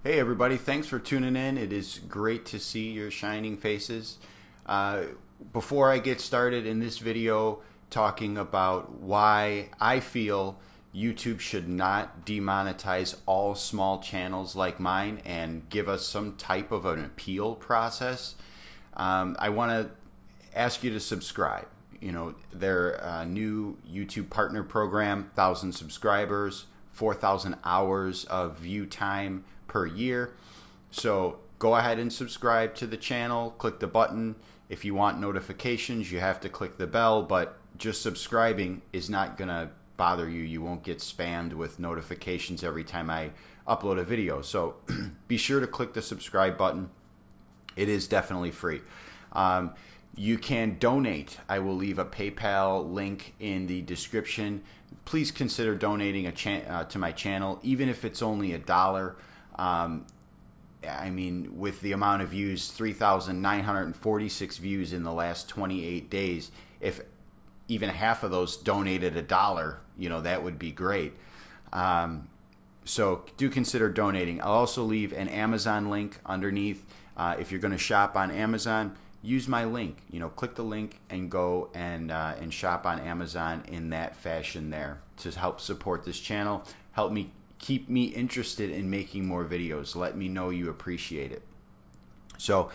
Hey everybody, thanks for tuning in. It is great to see your shining faces. Before I get started in this video talking about why I feel YouTube should not demonetize all small channels like mine and give us some type of an appeal process, I want to ask you to subscribe. You know, their new YouTube partner program, 1,000 subscribers, 4,000 hours of view time per year. So go ahead and subscribe to the channel, click the button. If you want notifications, you have to click the bell, but just subscribing is not gonna bother you. You won't get spammed with notifications every time I upload a video. So be sure to click the subscribe button. It is definitely free. You can donate. I will leave a PayPal link in the description. Please consider donating to my channel, even if it's only $1. I mean, with the amount of views, 3,946 views in the last 28 days, if even half of those donated $1, you know, that would be great. So do consider donating. I'll also leave an Amazon link underneath. If you're going to shop on Amazon, use my link. You know, click the link and go and shop on Amazon in that fashion there to help support this channel. Help me keep me interested in making more videos. Let me know you appreciate it. So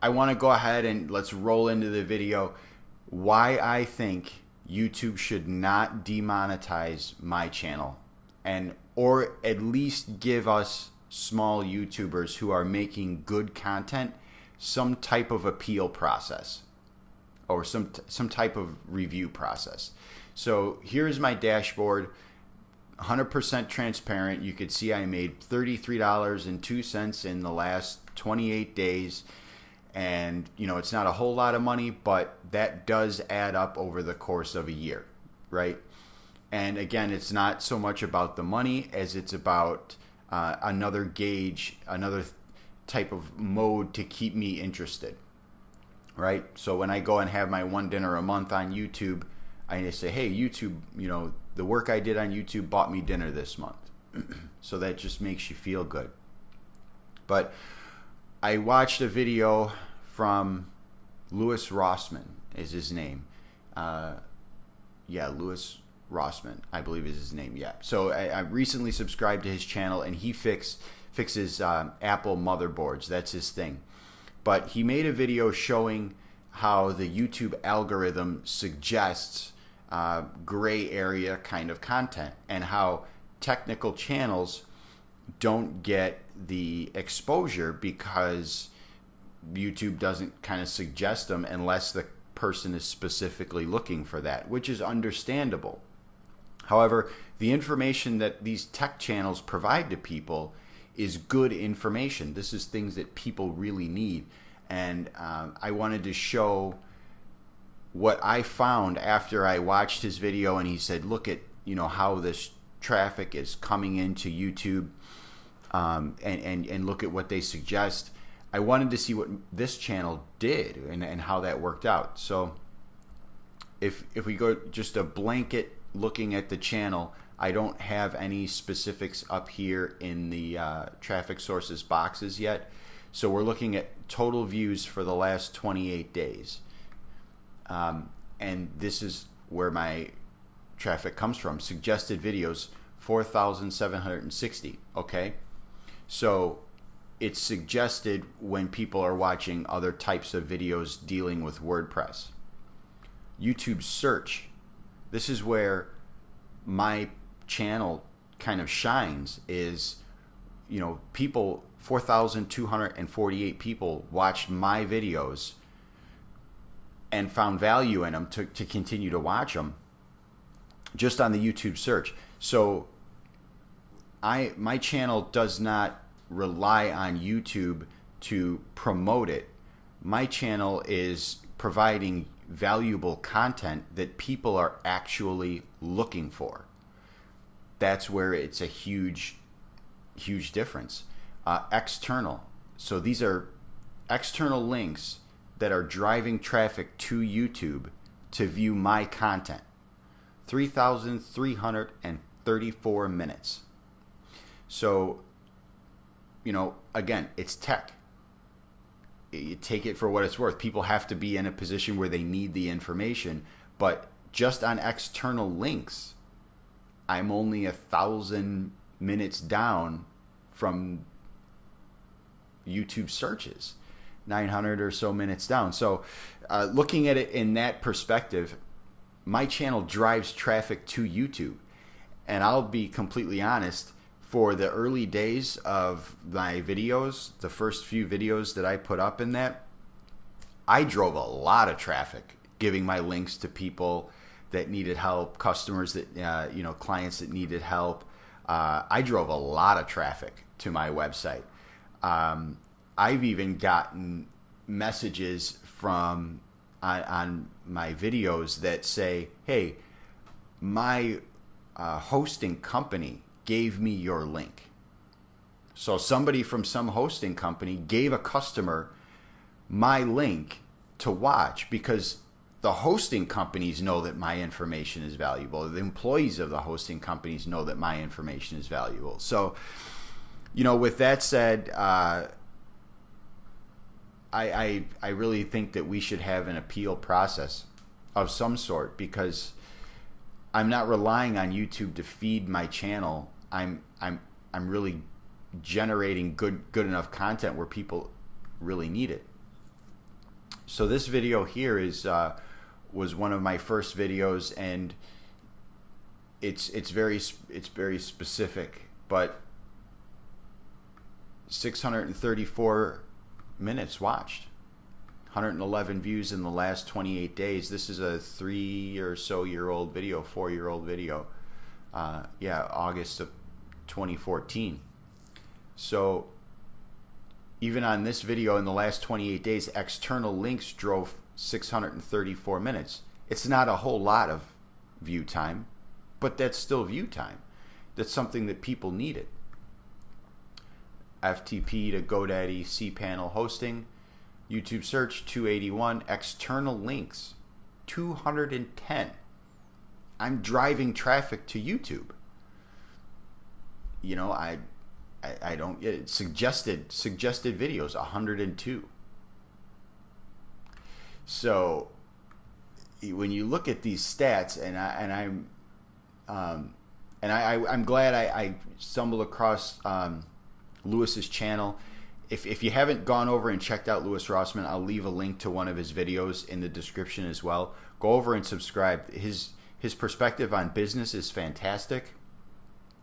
I want to go ahead and let's roll into the video. Why I think YouTube should not demonetize my channel, and or at least give us small YouTubers who are making good content some type of appeal process or some type of review process. So here's my dashboard, 100% transparent. You could see I made $33.02 in the last 28 days. And you know, it's not a whole lot of money, but that does add up over the course of a year, right? And again, it's not so much about the money as it's about another gauge, another type of mode to keep me interested, right? So when I go and have my one dinner a month on YouTube, I just say, hey, YouTube, you know, the work I did on YouTube bought me dinner this month. So that just makes you feel good. But I watched a video from Louis Rossmann is his name. Yeah, Louis Rossmann, I believe is his name. Yeah. So I recently subscribed to his channel, and he fixes Apple motherboards. That's his thing. But he made a video showing how the YouTube algorithm suggests gray area kind of content, and how technical channels don't get the exposure because YouTube doesn't kind of suggest them unless the person is specifically looking for that, which is understandable. However, the information that these tech channels provide to people is good information. This is things that people really need. And I wanted to show what I found after I watched his video, and he said, look at, you know, how this traffic is coming into YouTube, and look at what they suggest. I wanted to see what this channel did and how that worked out. So if we go just a blanket looking at the channel, I don't have any specifics up here in the traffic sources boxes yet. So we're looking at total views for the last 28 days. And this is where my traffic comes from. Suggested videos, 4,760. Okay. So it's suggested when people are watching other types of videos dealing with WordPress. YouTube search. This is where my channel kind of shines, is, you know, people, 4,248 people watched my videos and found value in them to continue to watch them just on the YouTube search. So my channel does not rely on YouTube to promote it. My channel is providing valuable content that people are actually looking for. That's where it's a huge difference. External. So these are external links that are driving traffic to YouTube to view my content. 3,334 minutes. So, again, it's tech. You take it for what it's worth. People have to be in a position where they need the information, but just on external links, I'm only 1,000 minutes down from YouTube searches, 900 or so minutes down. So looking at it in that perspective, my channel drives traffic to YouTube. And I'll be completely honest, for the early days of my videos, the first few videos that I put up in that, I drove a lot of traffic, giving my links to people that needed help, customers that, clients that needed help. I drove a lot of traffic to my website. I've even gotten messages from on my videos that say, hey, my hosting company gave me your link. So somebody from some hosting company gave a customer my link to watch because the hosting companies know that my information is valuable. The employees of the hosting companies know that my information is valuable. So, with that said, I really think that we should have an appeal process of some sort, because I'm not relying on YouTube to feed my channel. I'm really generating good enough content where people really need it. So this video here was one of my first videos, and it's very specific, but 634 minutes watched, 111 views in the last 28 days. This is a 4-year-old video. August of 2014. So even on this video in the last 28 days, external links drove 634 minutes. It's not a whole lot of view time, but that's still view time. That's something that people needed. FTP to GoDaddy, cPanel hosting, YouTube search 281, external links 210. I'm driving traffic to YouTube. I don't get suggested videos 102. So when you look at these stats, I'm glad I stumbled across Lewis's channel. If you haven't gone over and checked out Lewis Rossman, I'll leave a link to one of his videos in the description as well. Go over and subscribe. His perspective on business is fantastic.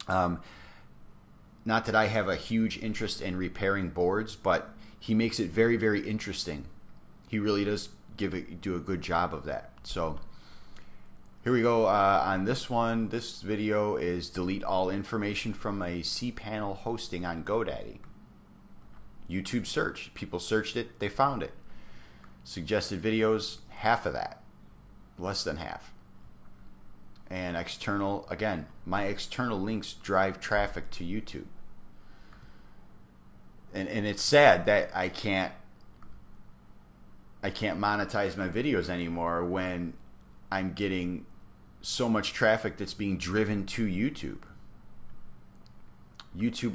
Not that I have a huge interest in repairing boards, but he makes it very, very interesting. He really does do a good job of that. So here we go. On this one, this video is delete all information from a cPanel hosting on GoDaddy. YouTube search. People searched it, they found it. Suggested videos, half of that. Less than half. And external, again, my external links drive traffic to YouTube. And it's sad that I can't monetize my videos anymore when I'm getting so much traffic that's being driven to YouTube.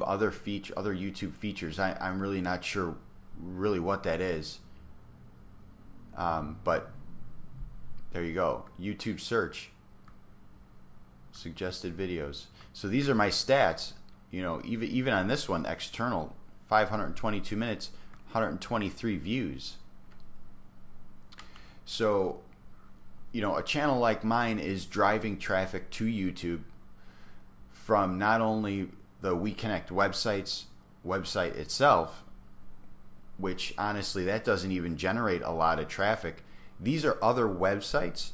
Other YouTube features, I'm really not sure really what that is. But there you go. YouTube search. Suggested videos. So these are my stats. Even on this one, external, 522 minutes, 123 views. So, a channel like mine is driving traffic to YouTube from not only the WeConnect website itself, which honestly, that doesn't even generate a lot of traffic. These are other websites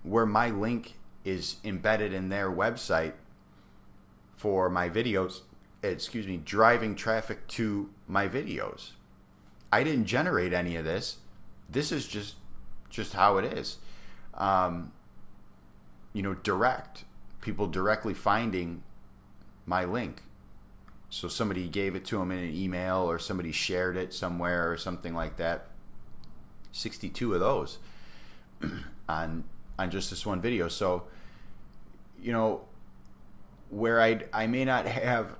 where my link is embedded in their website for my videos, driving traffic to my videos. I didn't generate any of this. This is just how it is. Direct. People directly finding my link. So somebody gave it to them in an email, or somebody shared it somewhere or something like that. 62 of those on just this one video. So, where I may not have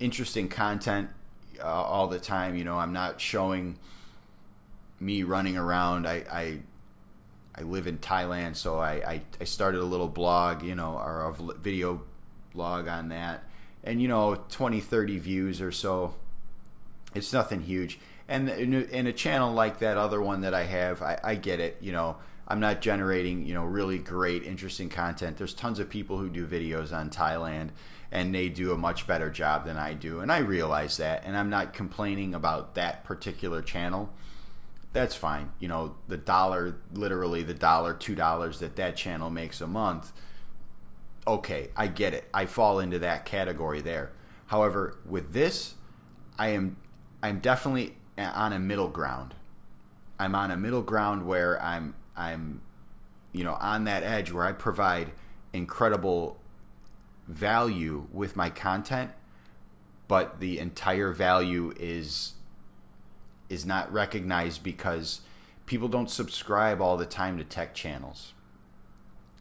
interesting content all the time. You know, I'm not showing me running around. I live in Thailand, so I started a little blog, you know, or a video blog on that, and you know, 20-30 views or so. It's nothing huge. And in a channel like that other one that I have, I get it. You know, I'm not generating, you know, really great, interesting content. There's tons of people who do videos on Thailand, and they do a much better job than I do, and I realize that, and I'm not complaining about that particular channel. That's fine. You know, the dollar, literally the $1, $2 that channel makes a month. Okay, I get it. I fall into that category there. However, with this, I'm definitely on a middle ground. I'm on a middle ground where I'm you know, on that edge where I provide incredible value with my content, but the entire value is not recognized because people don't subscribe all the time to tech channels.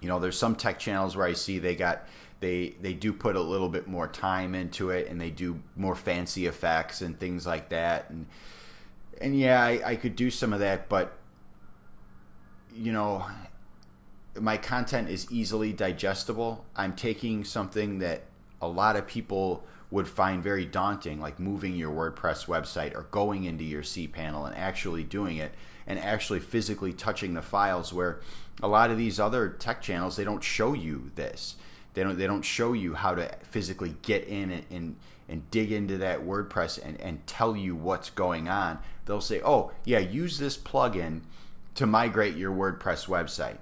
You know, there's some tech channels where I see they do put a little bit more time into it, and they do more fancy effects and things like that. And yeah, I could do some of that, but you know, my content is easily digestible. I'm taking something that a lot of people would find very daunting, like moving your WordPress website or going into your cPanel and actually doing it and actually physically touching the files, where a lot of these other tech channels, they don't show you this. They don't show you how to physically get in and dig into that WordPress and tell you what's going on. They'll say, oh yeah, use this plugin to migrate your WordPress website.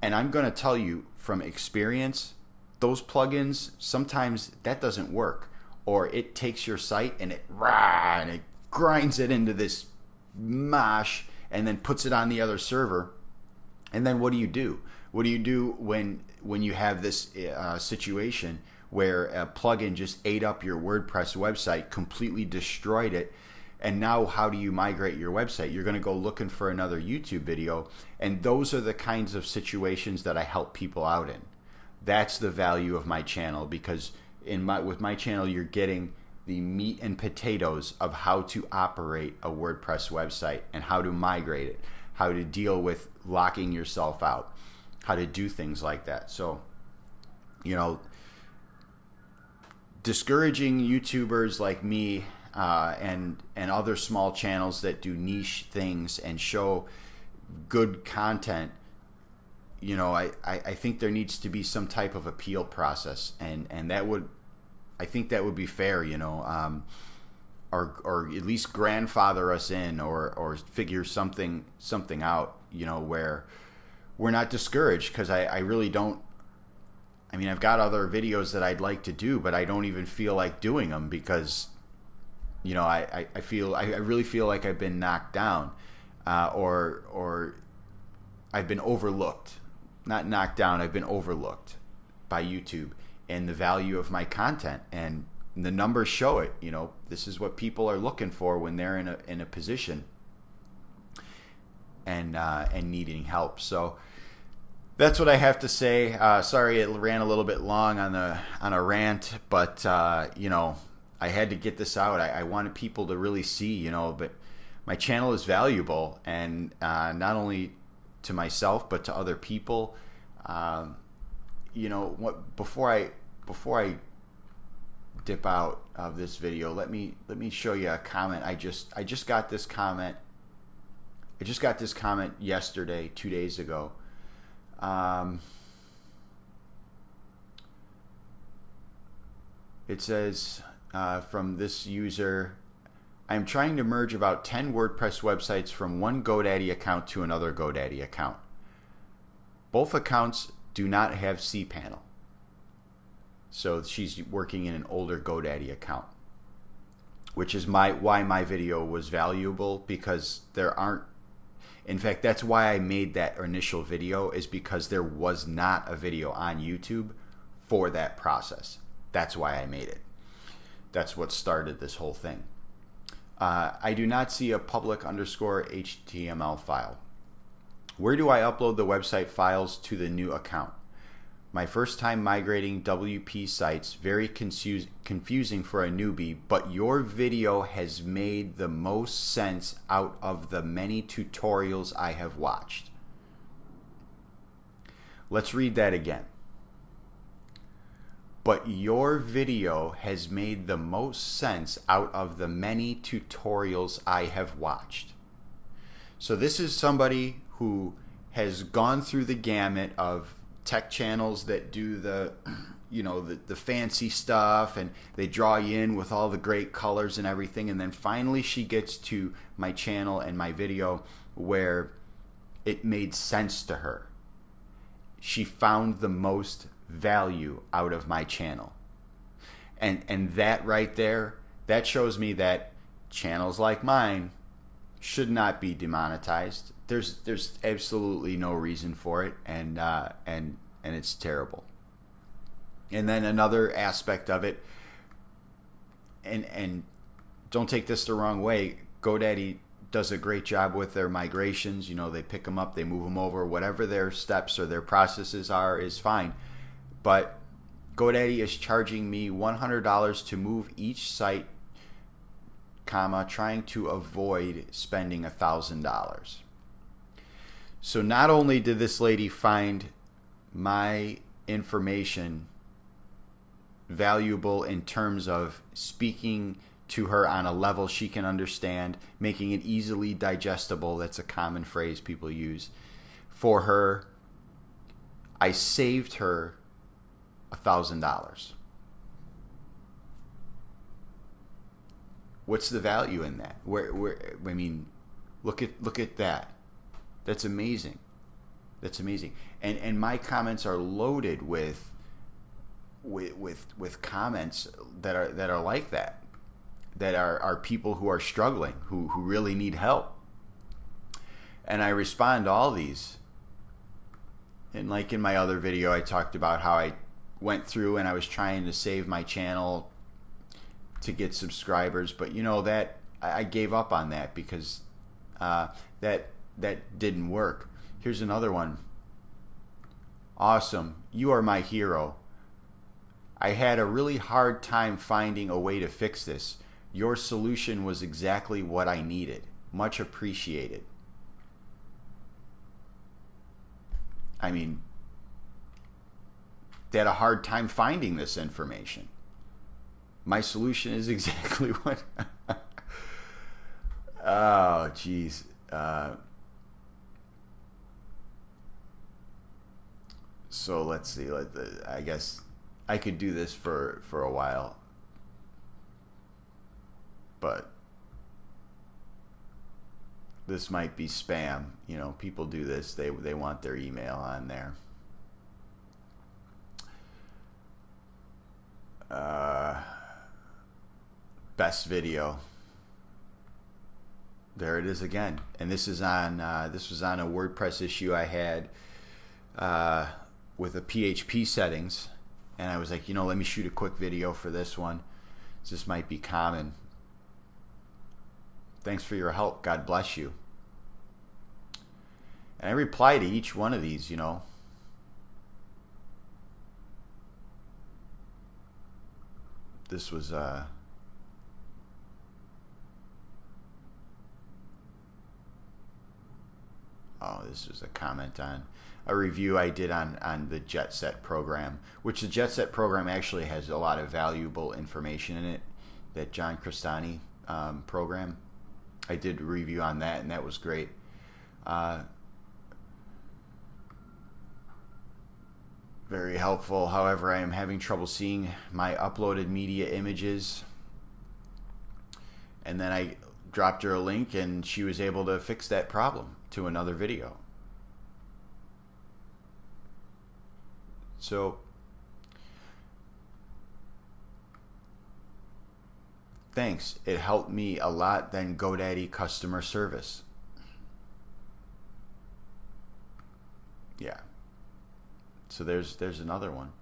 And I'm going to tell you from experience, those plugins, sometimes that doesn't work. Or it takes your site and it grinds it into this mosh and then puts it on the other server. And then what do you do? What do you do when you have this situation where a plugin just ate up your WordPress website, completely destroyed it, and now how do you migrate your website? You're going to go looking for another YouTube video, and those are the kinds of situations that I help people out in. That's the value of my channel, because with my channel, you're getting the meat and potatoes of how to operate a WordPress website and how to migrate it, how to deal with locking yourself out, how to do things like that. So, you know, discouraging YouTubers like me and other small channels that do niche things and show good content, you know, I think there needs to be some type of appeal process, and that would, I think that would be fair, you know, or at least grandfather us in, or figure something out, you know, where we're not discouraged, because I really don't. I mean, I've got other videos that I'd like to do, but I don't even feel like doing them because, you know, I really feel like I've been knocked down, or I've been overlooked. Not knocked down, I've been overlooked by YouTube and the value of my content, and the numbers show it. You know, this is what people are looking for when they're in a position and needing help. So that's what I have to say. Sorry it ran a little bit long on a rant, but you know, I had to get this out. I wanted people to really see, you know, but my channel is valuable, and not only to myself but to other people. You know, before I dip out of this video, let me show you a comment. I just got this comment. I just got this comment yesterday, 2 days ago. It says from this user, I'm trying to merge about 10 WordPress websites from one GoDaddy account to another GoDaddy account. Both accounts do not have cPanel. So she's working in an older GoDaddy account, which is why my video was valuable, because there aren't. In fact, that's why I made that initial video, is because there was not a video on YouTube for that process. That's why I made it. That's what started this whole thing. I do not see a public_HTML file. Where do I upload the website files to the new account? My first time migrating WP sites, very confusing for a newbie, but your video has made the most sense out of the many tutorials I have watched. Let's read that again. But your video has made the most sense out of the many tutorials I have watched. So this is somebody who has gone through the gamut of tech channels that do the fancy stuff, and they draw you in with all the great colors and everything, and then finally she gets to my channel and my video where it made sense to her. She found the most value out of my channel, and that right there, that shows me that channels like mine should not be demonetized. There's absolutely no reason for it, and it's terrible. And then another aspect of it, and don't take this the wrong way, GoDaddy does a great job with their migrations. You know, they pick them up, they move them over, whatever their steps or their processes are is fine. But GoDaddy is charging me $100 to move each site, trying to avoid spending $1,000. So not only did this lady find my information valuable in terms of speaking to her on a level she can understand, making it easily digestible, that's a common phrase people use, for her, I saved her $1,000. What's the value in that? I mean, look at that. That's amazing. That's amazing. And my comments are loaded with comments that are like that. That are people who are struggling, who really need help. And I respond to all these. And like in my other video, I talked about how I went through and I was trying to save my channel to get subscribers, but you know that I gave up on that because that didn't work. Here's another one. Awesome. You are my hero. I had a really hard time finding a way to fix this. Your solution was exactly what I needed. Much appreciated. I mean, they had a hard time finding this information. My solution is exactly what... Oh, geez. So let's see. I guess I could do this for a while. But this might be spam. You know, people do this. They want their email on there. Best video. There it is again. And this is on this was on a WordPress issue I had with the PHP settings, and I was like, you know, let me shoot a quick video for this one. This might be common. Thanks for your help. God bless you. And I reply to each one of these, you know. This was this was a comment on a review I did on the Jet Set program, which the Jet Set program actually has a lot of valuable information in it, that John Crestani program. I did a review on that, and that was great. Very helpful. However, I am having trouble seeing my uploaded media images. And then I dropped her a link, and she was able to fix that problem to another video. So thanks. It helped me a lot than GoDaddy customer service. Yeah. So there's another one.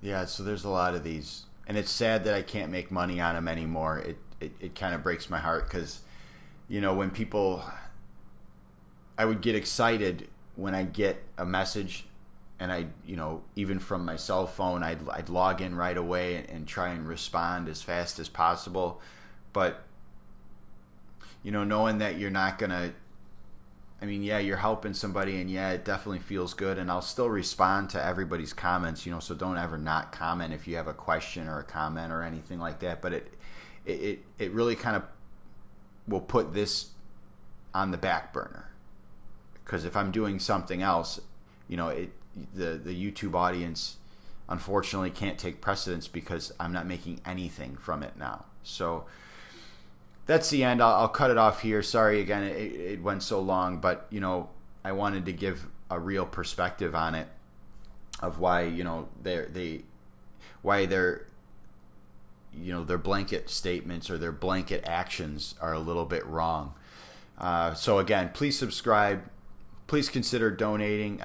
Yeah, so there's a lot of these. And it's sad that I can't make money on them anymore. It kind of breaks my heart because, you know, when people I would get excited when I get a message, and I, even from my cell phone, I'd log in right away and try and respond as fast as possible. But, knowing that you're not going to, yeah, you're helping somebody, and yeah, it definitely feels good, and I'll still respond to everybody's comments, so don't ever not comment if you have a question or a comment or anything like that. But it really kind of will put this on the back burner, because if I'm doing something else, the YouTube audience unfortunately can't take precedence because I'm not making anything from it now. So that's the end. I'll cut it off here. Sorry again, it went so long, but I wanted to give a real perspective on it, of why their blanket statements or their blanket actions are a little bit wrong. So again, please subscribe. Please consider donating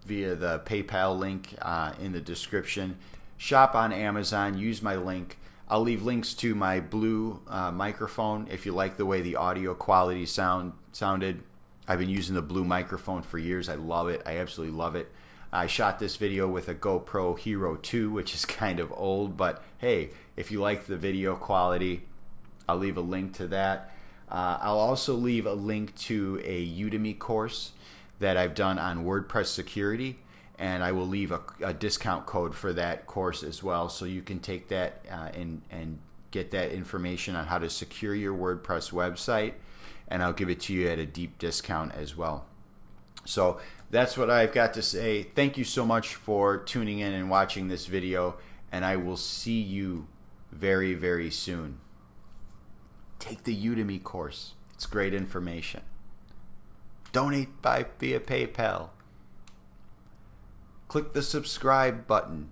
via the PayPal link in the description. Shop on Amazon. Use my link. I'll leave links to my blue microphone if you like the way the audio quality sounded. I've been using the blue microphone for years. I love it. I absolutely love it. I shot this video with a GoPro Hero 2, which is kind of old, but hey, if you like the video quality, I'll leave a link to that. I'll also leave a link to a Udemy course that I've done on WordPress security, and I will leave a discount code for that course as well, so you can take that and get that information on how to secure your WordPress website, and I'll give it to you at a deep discount as well. So that's what I've got to say. Thank you so much for tuning in and watching this video, and I will see you very, very soon. Take the Udemy course. It's great information. Donate via PayPal. Click the subscribe button.